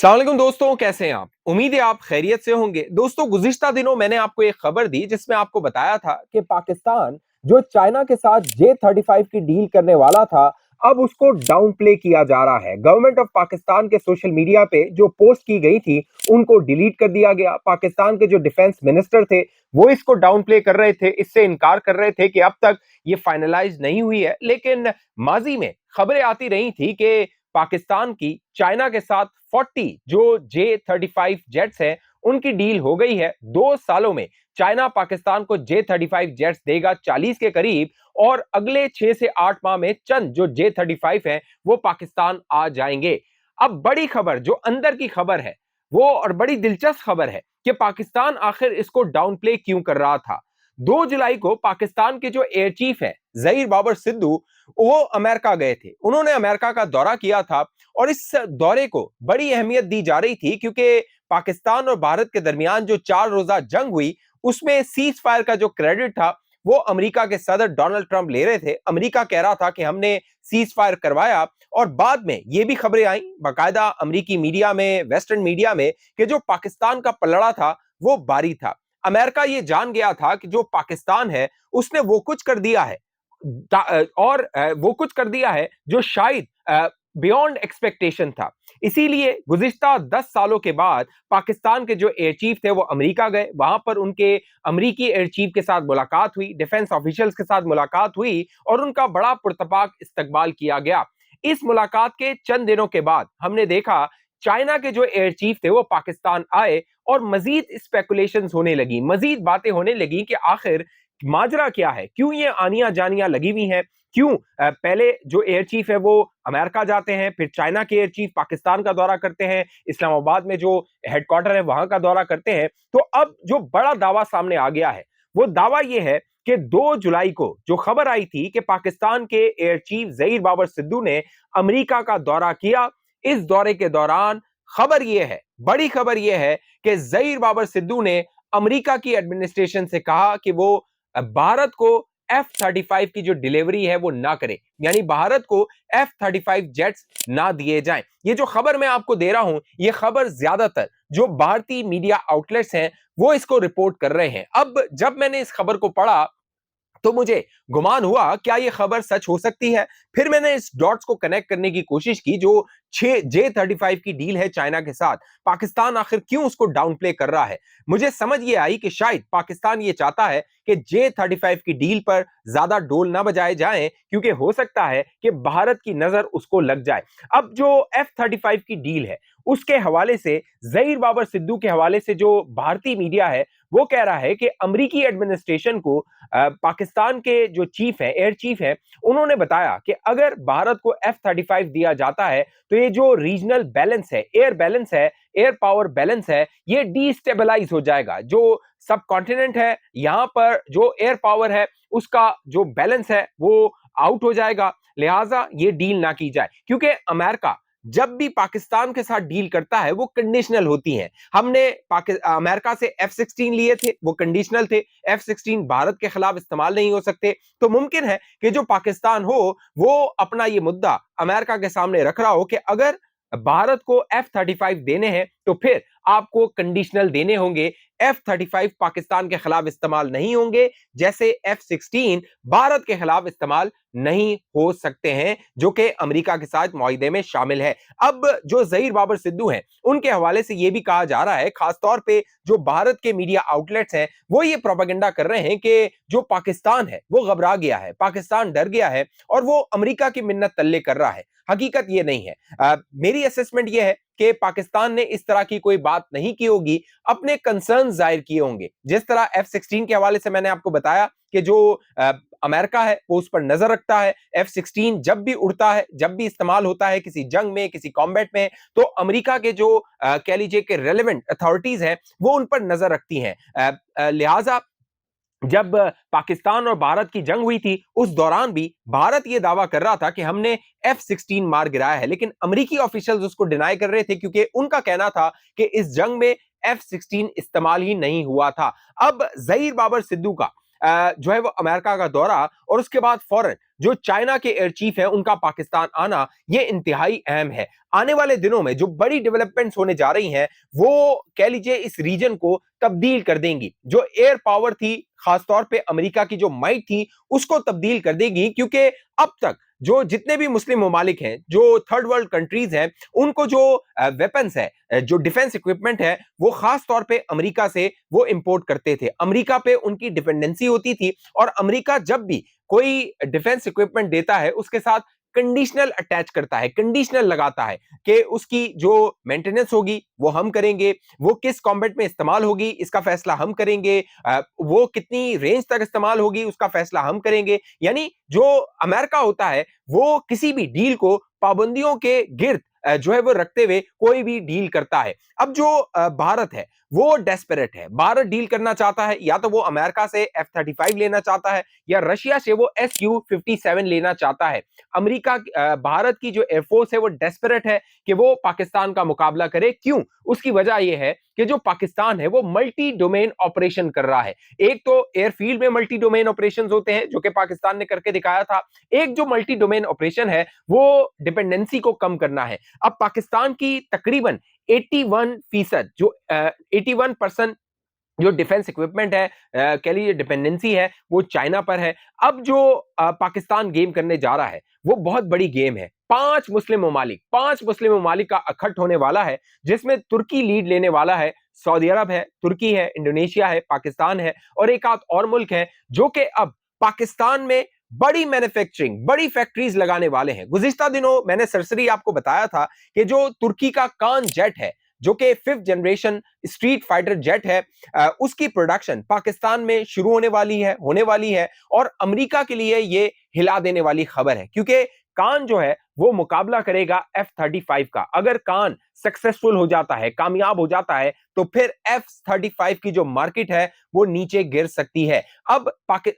अस्सलाम वालेकुम दोस्तों, कैसे हैं आप? उम्मीद है आप खैरियत से होंगे। दोस्तों, गुज़िश्ता दिनों मैंने आपको एक खबर दी जिसमें आपको बताया था कि पाकिस्तान जो चाइना के साथ J-35 की डील करने वाला था, अब उसको डाउन प्ले किया जा रहा है। गवर्नमेंट ऑफ पाकिस्तान के सोशल मीडिया पे जो पोस्ट की गई थी, उनको डिलीट कर दिया गया। पाकिस्तान के जो डिफेंस मिनिस्टर थे, वो इसको डाउन प्ले कर रहे थे, इससे इनकार कर रहे थे कि अब तक ये फाइनलाइज़ नहीं हुई है। लेकिन माज़ी में खबरें आती रही थी कि पाकिस्तान की चाइना के साथ 40 जो J-35 जेट्स हैं उनकी डील हो गई है। 2 सालों में चाइना पाकिस्तान को J-35 जेट्स देगा 40 के करीब, और अगले 6 से 8 माह में चंद जो J-35 हैं वो पाकिस्तान आ जाएंगे। अब बड़ी खबर जो अंदर की खबर है वो, और बड़ी दिलचस्प खबर है कि पाकिस्तान आखिर इसको डाउन प्ले क्यों कर रहा था। 2 जुलाई को पाकिस्तान के जो एयर चीफ है ज़हीर बाबर सिद्धू, वो अमेरिका गए थे। उन्होंने अमेरिका का दौरा किया था और इस दौरे को बड़ी अहमियत दी जा रही थी क्योंकि पाकिस्तान और भारत के दरमियान जो 4 रोजा जंग हुई, उसमें सीज फायर का जो क्रेडिट था वो अमेरिका के सदर डोनाल्ड ट्रंप ले रहे थे। अमेरिका कह रहा था कि हमने सीज फायर करवाया, और बाद में ये भी खबरें आई बाकायदा अमेरिकी मीडिया में, वेस्टर्न मीडिया में, कि जो पाकिस्तान का पलड़ा था वो बारी था। अमेरिका ये जान गया था कि जो पाकिस्तान है उसने वो कुछ कर दिया है, और वो कुछ कर दिया है जो शायद बियॉन्ड एक्सपेक्टेशन था। इसीलिए गुज़िश्ता 10 सालों के बाद पाकिस्तान के जो एयर चीफ थे वो अमेरिका गए। वहां पर उनके अमेरिकी एयर चीफ के साथ मुलाकात हुई, डिफेंस ऑफिशियल्स के साथ मुलाकात हुई, और उनका बड़ा पुरतपाक इस्तकबाल किया गया। इस मुलाकात के चंद दिनों के बाद हमने देखा चाइना के जो एयर चीफ थे वो पाकिस्तान आए, और मजीद स्पेकुलेशंस होने लगी, मजीद बातें होने लगी कि आखिर माजरा क्या है, क्यों ये आनियां जानियां लगी हुई हैं, क्यों पहले जो एयर चीफ है वो अमेरिका जाते हैं, फिर चाइना के एयर चीफ पाकिस्तान का दौरा करते हैं, इस्लामाबाद में जो हेडक्वार्टर है वहां का दौरा करते हैं। तो अब जो बड़ा दावा सामने आ गया है वो दावा ये है कि 2 जुलाई को जो खबर आई थी कि पाकिस्तान के एयर चीफ ज़हीर बाबर सिद्धू ने अमेरिका का दौरा किया। इस दौरे के दौरान खबर यह है, बड़ी खबर यह है कि ज़हीर बाबर सिद्धू ने अमेरिका की एडमिनिस्ट्रेशन से कहा कि वो भारत को F-35 की जो डिलीवरी है वो ना करे, यानी भारत को F-35 जेट्स ना दिए जाएं। ये जो खबर मैं आपको दे रहा हूं, ये खबर ज्यादातर जो भारतीय मीडिया आउटलेट्स हैं वो इसको रिपोर्ट कर रहे हैं। अब जब मैंने इस खबर को पढ़ा तो मुझे गुमान हुआ क्या ये खबर सच हो सकती है। फिर मैंने इस डॉट्स को कनेक्ट करने की कोशिश की। जो J-35 की डील है चाइना के साथ, पाकिस्तान आखिर क्यों उसको डाउन प्ले कर रहा है। मुझे समझ ये आई कि शायद पाकिस्तान ये चाहता है कि J-35 की डील पर ज्यादा डोल ना बजाए जाएं, क्योंकि हो सकता है कि भारत की नजर उसको लग जाए। अब जो F-35 की डील है उसके हवाले से, ज़हीर बाबर सिद्धू के हवाले से, जो भारतीय मीडिया है वो कह रहा है कि अमेरिकी एडमिनिस्ट्रेशन को पाकिस्तान के जो चीफ है, एयर चीफ है, उन्होंने बताया कि अगर भारत को F-35 दिया जाता है तो ये जो रीजनल बैलेंस है, एयर बैलेंस है, एयर पावर बैलेंस है, ये डिस्टेबलाइज हो जाएगा। जो सब कॉन्टिनेंट है, यहां पर जो एयर पावर है उसका जो बैलेंस है वो आउट हो जाएगा। लिहाजा ये डील ना की जाए, क्योंकि अमेरिका जब भी पाकिस्तान के साथ डील करता है वो कंडीशनल होती है। हमने अमेरिका से F-16 लिए थे, वो कंडीशनल थे। F-16 भारत के खिलाफ इस्तेमाल नहीं हो सकते। तो मुमकिन है कि जो पाकिस्तान हो वो अपना ये मुद्दा अमेरिका के सामने रख रहा हो कि अगर भारत को F-35 देने हैं तो फिर आपको कंडीशनल देने होंगे। F-35 पाकिस्तान के खिलाफ इस्तेमाल नहीं होंगे, जैसे F-16 भारत के खिलाफ इस्तेमाल नहीं हो सकते हैं, जो कि अमेरिका के साथ मुआहिदे में शामिल है। अब जो ज़हीर बाबर सिद्धू हैं उनके हवाले से यह भी कहा जा रहा है, खासतौर पे जो भारत के मीडिया आउटलेट्स हैं वो ये प्रोपेगेंडा कर रहे हैं कि जो पाकिस्तान है वो घबरा गया है, पाकिस्तान डर गया है और वो अमेरिका की मिन्नत तल्ले कर रहा है। हकीकत ये नहीं है। मेरी असेसमेंट ये है कि पाकिस्तान ने इस तरह की कोई बात नहीं की होगी, अपने कंसर्न जाहिर किए होंगे। जिस तरह F-16 के हवाले से मैंने आपको बताया कि जो अमेरिका है वो उस पर नजर रखता है। F-16 जब भी उड़ता है, जब भी इस्तेमाल होता है किसी जंग में, किसी कॉम्बैट में, तो अमेरिका के जो कह लीजिए कि रेलेवेंट अथॉरिटीज हैं वो उन पर नजर रखती हैं। लिहाजा जब पाकिस्तान और भारत की जंग हुई थी उस दौरान भी भारत यह दावा कर रहा था कि हमने F-16 मार गिराया है, लेकिन अमेरिकी ऑफिशियल्स उसको डिनाई कर रहे थे, क्योंकि उनका कहना था कि इस जंग में F-16 इस्तेमाल ही नहीं हुआ था। अब ज़हीर बाबर सिद्धू का जो है वो अमेरिका का दौरा, और उसके बाद फौरन जो चाइना के एयर चीफ है उनका पाकिस्तान आना ये इंतहाई अहम है। आने वाले दिनों में जो बड़ी डेवलपमेंट्स होने जा रही हैं वो कह लीजिए इस रीजन को तब्दील कर देंगी। जो एयर पावर थी, खासतौर पे अमेरिका की जो माइट थी, उसको तब्दील कर देगी, क्योंकि अब तक जो जितने भी मुस्लिम ममालिक हैं, जो थर्ड वर्ल्ड कंट्रीज हैं, उनको जो वेपन्स है, जो डिफेंस इक्विपमेंट है, वो खास तौर पे अमेरिका से वो इंपोर्ट करते थे। अमेरिका पे उनकी डिपेंडेंसी होती थी और अमेरिका जब भी कोई डिफेंस इक्विपमेंट देता है उसके साथ कंडीशनल अटैच करता है, कंडीशनल लगाता है कि उसकी जो मेंटेनेंस होगी वो हम करेंगे, वो किस कॉम्बैट में इस्तेमाल होगी इसका फैसला हम करेंगे, वो कितनी रेंज तक इस्तेमाल होगी उसका फैसला हम करेंगे। यानी जो अमेरिका होता है वो किसी भी डील को पाबंदियों के गिर्द जो है वो रखते हुए कोई भी डील करता है। अब जो भारत है वो डेस्परेट है, भारत डील करना चाहता है, या तो वो अमेरिका से F-35 लेना चाहता है या रशिया से वो Su-57 लेना चाहता है। अमेरिका भारत की जो एयरफोर्स है वो डेस्परेट है कि वो पाकिस्तान का मुकाबला करे। क्यों? उसकी वजह यह है कि जो पाकिस्तान है वो मल्टी डोमेन ऑपरेशन कर रहा है। एक तो एयरफील्ड में मल्टी डोमेन ऑपरेशंस होते हैं जो कि पाकिस्तान ने करके दिखाया था। एक जो मल्टी डोमेन ऑपरेशन है वो डिपेंडेंसी को कम करना है। अब पाकिस्तान की तकरीबन 81% जो 81% जो डिफेंस इक्विपमेंट है, कह लीजिए डिपेंडेंसी है, वो चाइना पर है। अब जो पाकिस्तान गेम करने जा रहा है वो बहुत बड़ी गेम है। पांच मुस्लिम ममालिक का अखट होने वाला है, जिसमें तुर्की लीड लेने वाला है। सऊदी अरब है, तुर्की है, इंडोनेशिया है, पाकिस्तान है और एक आध और मुल्क है जो कि अब पाकिस्तान में बड़ी मैन्युफैक्चरिंग, बड़ी फैक्ट्रीज लगाने वाले हैं। गुज़िश्ता दिनों मैंने सरसरी आपको बताया था कि जो तुर्की का कान जेट है, जो कि 5th generation street fighter jet है, उसकी प्रोडक्शन पाकिस्तान में शुरू होने वाली है और अमेरिका के लिए ये हिला देने वाली खबर है, क्योंकि कान जो है वो मुकाबला करेगा F-35 का। अगर कान सक्सेसफुल हो जाता है, कामयाब हो जाता है, तो फिर F-35 की जो मार्केट है वो नीचे गिर सकती है। अब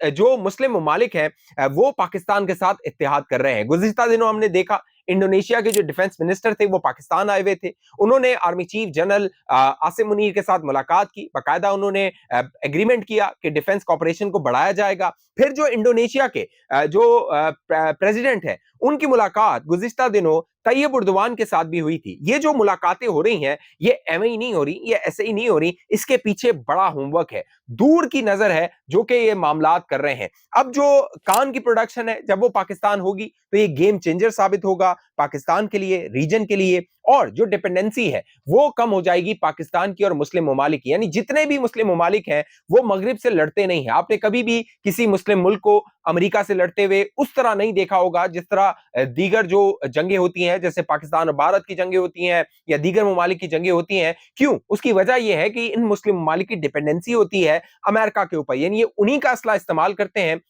जो मुस्लिम ममालिक हैं वो पाकिस्तान के साथ इत्तेहाद कर रहे हैं। गुज़िश्ता दिनों हमने देखा इंडोनेशिया के जो डिफेंस मिनिस्टर थे वो पाकिस्तान आए हुए थे। उन्होंने army chief general Asim Munir के साथ मुलाकात की, बाकायदा उन्होंने एग्रीमेंट किया कि डिफेंस कॉपरेशन को बढ़ाया जाएगा। फिर जो इंडोनेशिया के जो प्रेसिडेंट है उनकी मुलाकात गुज़िश्ता दिनों तैयब उर्दवान के साथ भी हुई थी। ये जो मुलाकातें हो रही हैं ये एवं ही नहीं हो रही, ये ऐसे ही नहीं हो रही, इसके पीछे बड़ा होमवर्क है, दूर की नजर है जो कि ये मामलात कर रहे हैं। अब जो कान की प्रोडक्शन है जब वो पाकिस्तान होगी तो ये गेम चेंजर साबित होगा पाकिस्तान के लिए, रीजन के लिए, और जो डिपेंडेंसी है वो कम हो जाएगी पाकिस्तान की और मुस्लिम ममालिक की। यानी जितने भी मुस्लिम ममालिक हैं वो मगरिब से लड़ते नहीं हैं। आपने कभी भी किसी मुस्लिम मुल्क को अमेरिका से लड़ते हुए उस तरह नहीं देखा होगा जिस तरह दीगर जो जंगें होती हैं, जैसे पाकिस्तान और भारत की जंगें होती हैं या दीगर ममालिक की जंगें होती हैं। क्यों? उसकी वजह यह है कि इन मुस्लिम ममालिक की डिपेंडेंसी होती है अमेरिका के ऊपर, यानी ये उन्हीं का असला इस्तेमाल करते हैं,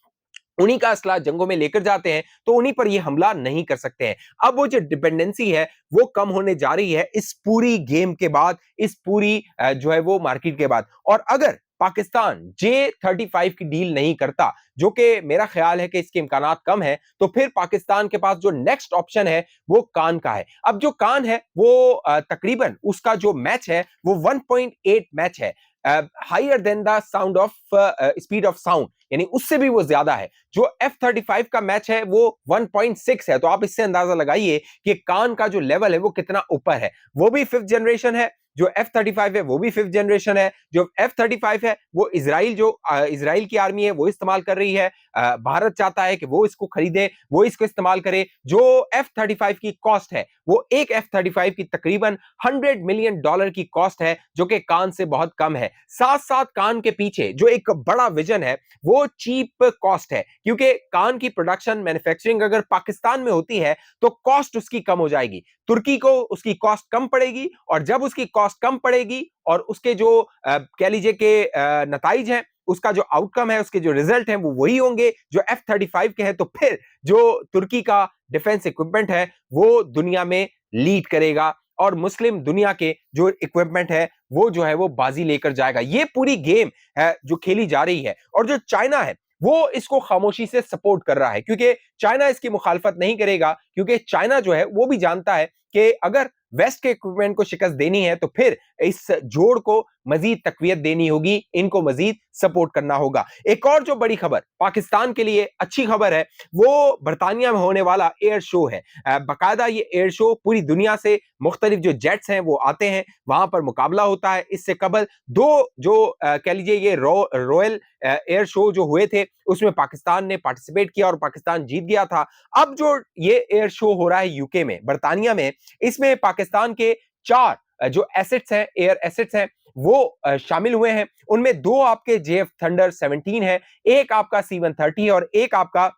उन्हीं का असला जंगों में लेकर जाते हैं, तो उन्हीं पर ये हमला नहीं कर सकते हैं। अब वो जो डिपेंडेंसी है वो कम होने जा रही है इस पूरी गेम के बाद, इस पूरी जो है वो मार्केट के बाद। और अगर पाकिस्तान J-35 की डील नहीं करता, जो कि मेरा ख्याल है कि इसके इम्कानात कम है, तो फिर पाकिस्तान के पास जो नेक्स्ट ऑप्शन है वो कान का है। अब जो कान है वो तकरीबन उसका जो मैच है वो 1.8 मैच है, higher than the sound of speed of sound, यानी उससे भी वो ज्यादा है। जो F-35 का मैच है वो 1.6 है। तो आप इससे अंदाजा लगाइए कि कान का जो लेवल है वो कितना ऊपर है। वो भी 5th जनरेशन है, जो F-35 है वो भी 5th जनरेशन है। जो F-35 है वो इजराइल की आर्मी है वो इस्तेमाल कर रही है। भारत चाहता है कि वो इसको खरीदे, वो इसको इस्तेमाल करे। जो F-35 की कॉस्ट है वो एक F-35 की तकरीबन $100 मिलियन की कॉस्ट है, जो कि कान से बहुत कम है। साथ साथ कान के पीछे जो एक बड़ा विजन है वो चीप कॉस्ट है, क्योंकि कान की प्रोडक्शन मैन्युफैक्चरिंग अगर पाकिस्तान में होती है तो कॉस्ट उसकी कम हो जाएगी, तुर्की को उसकी कॉस्ट कम पड़ेगी, और जब उसकी कॉस्ट कम पड़ेगी और उसके जो कह लीजिए कि नताइज हैं, उसका जो आउटकम है, उसके जो रिजल्ट हैं वो वही होंगे जो F-35 के हैं, तो फिर जो तुर्की का डिफेंस इक्विपमेंट है वो दुनिया में लीड करेगा और मुस्लिम दुनिया के जो इक्विपमेंट है वो जो है वो बाजी लेकर जाएगा। ये पूरी गेम है जो खेली जा रही है, और जो चाइना है वो इसको खामोशी से सपोर्ट कर रहा है, क्योंकि चाइना इसकी मुखालफत नहीं करेगा, क्योंकि चाइना जो है वो भी जानता है कि अगर वेस्ट के इक्विपमेंट को शिकस्त देनी है तो फिर इस जोड़ को मजीद तकवीयत देनी होगी, इनको मजीद सपोर्ट करना होगा। एक और जो बड़ी खबर पाकिस्तान के लिए अच्छी खबर है, वो बरतानिया में होने वाला एयर शो है। बाकायदा ये एयर शो पूरी दुनिया से मुख्तलिफ जो जेट्स हैं वो आते हैं, वहां पर मुकाबला होता है। इससे कबल दो जो कह लीजिए ये रॉयल एयर शो जो हुए थे उसमें पाकिस्तान ने पार्टिसिपेट किया और पाकिस्तान जीत गया था। अब जो ये एयर शो हो रहा है यूके में, बरतानिया में, इसमें पाकिस्तान के 4 जो एसेट्स हैं, एयर एसेट्स हैं, वो शामिल हुए हैं। उनमें 2 आपके जेएफ थंडर 17 है, एक आपका C-130 है और एक आपका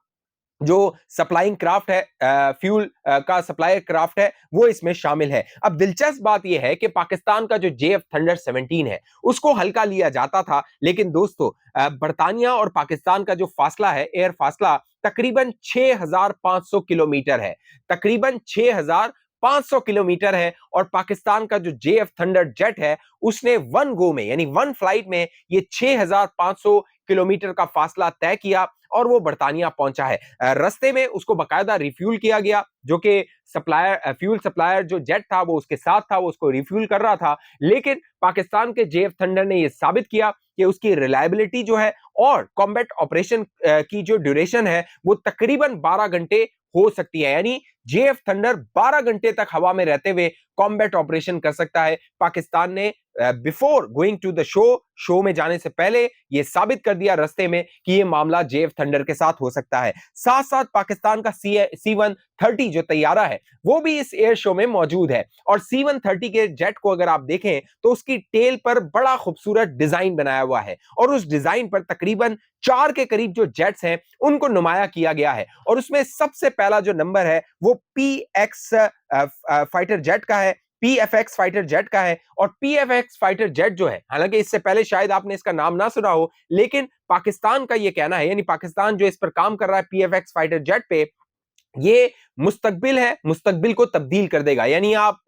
जो सप्लाइंग क्राफ्ट है, फ्यूल का सप्लायर क्राफ्ट है, वो इसमें शामिल है। अब दिलचस्प बात यह है कि पाकिस्तान का जो जेएफ थंडर 17 है उसको हल्का लिया जाता था, लेकिन दोस्तों बरतानिया और पाकिस्तान का जो फासला है, एयर फासला, तकरीबन 6500 किलोमीटर है, तकरीबन 6500 किलोमीटर है। और पाकिस्तान का जो जेएफ थंडर जेट है उसने वन गो में, यानी वन फ्लाइट में, ये 6500 किलोमीटर का फासला तय किया और वो बरतानिया पहुंचा है। रास्ते में उसको बकायदा रिफ्यूल किया गया, जो कि सप्लायर, फ्यूल सप्लायर जो जेट था वो उसके साथ था, वो उसको रिफ्यूल कर रहा था। लेकिन पाकिस्तान के जेएफ थंडर ने ये साबित किया कि उसकी रिलायबिलिटी जो है और कॉम्बैट ऑपरेशन की जो ड्यूरेशन है वो तकरीबन 12 घंटे हो सकती है, यानी जेएफ थंडर 12 घंटे तक हवा में रहते हुए कॉम्बैट ऑपरेशन कर सकता है। पाकिस्तान ने before going to the show में जाने से पहले यह साबित कर दिया रास्ते में कि यह मामला जेएफ थंडर के साथ हो सकता है। साथ साथ पाकिस्तान का C-130 जो तैयारा है वो भी इस एयर शो में मौजूद है। और C-130 के जेट को अगर आप देखें तो उसकी टेल पर बड़ा खूबसूरत डिजाइन बनाया हुआ है और उस डिजाइन पर तकरीबन 4 के करीब जो जेट्स हैं उनको नुमाया किया गया है। और उसमें सबसे पहला जो नंबर है वो PX फाइटर जेट का है, PFX फाइटर जेट का है। और PFX फाइटर जेट जो है, हालांकि इससे पहले शायद आपने इसका नाम ना सुना हो, लेकिन पाकिस्तान का ये कहना है, यानी पाकिस्तान जो इस पर काम कर रहा है PFX फाइटर जेट पे, ये मुस्तकबिल है, मुस्तकबिल को तब्दील कर देगा। यानी आप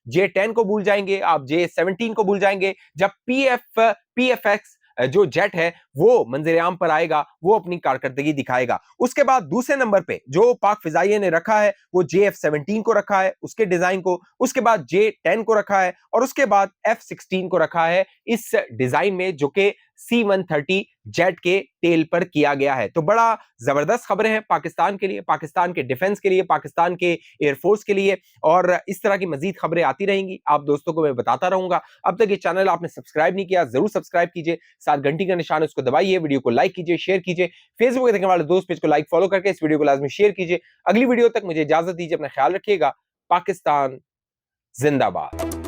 J-10 को भूल जाएंगे, आप J-17 को भूल जाएंगे, जब PFX जो जेट है वो मंजर आम पर आएगा, वो अपनी कारकर्दगी दिखाएगा। उसके बाद दूसरे नंबर पे जो पाक फिजाइया ने रखा है वो JF-17 को रखा है, उसके डिजाइन को, उसके बाद J-10 को रखा है और उसके बाद F-16 को रखा है इस डिजाइन में, जो कि C-130 जेट के टेल पर किया गया है। तो बड़ा जबरदस्त खबरें हैं पाकिस्तान के लिए, पाकिस्तान के डिफेंस के लिए, पाकिस्तान के एयरफोर्स के लिए, और इस तरह की मजीद खबरें आती रहेंगी, आप दोस्तों को मैं बताता रहूंगा। अब तक ये चैनल आपने सब्सक्राइब नहीं किया, जरूर सब्सक्राइब कीजिए, साथ घंटी का निशान उसको दबाइए, वीडियो को लाइक कीजिए, शेयर कीजिए, फेसबुक देखने वाले दोस्त पेज को लाइक फॉलो करके इस वीडियो को लाजमी शेयर कीजिए। अगली वीडियो तक मुझे इजाजत दीजिए, अपना ख्याल रखिएगा। पाकिस्तान जिंदाबाद।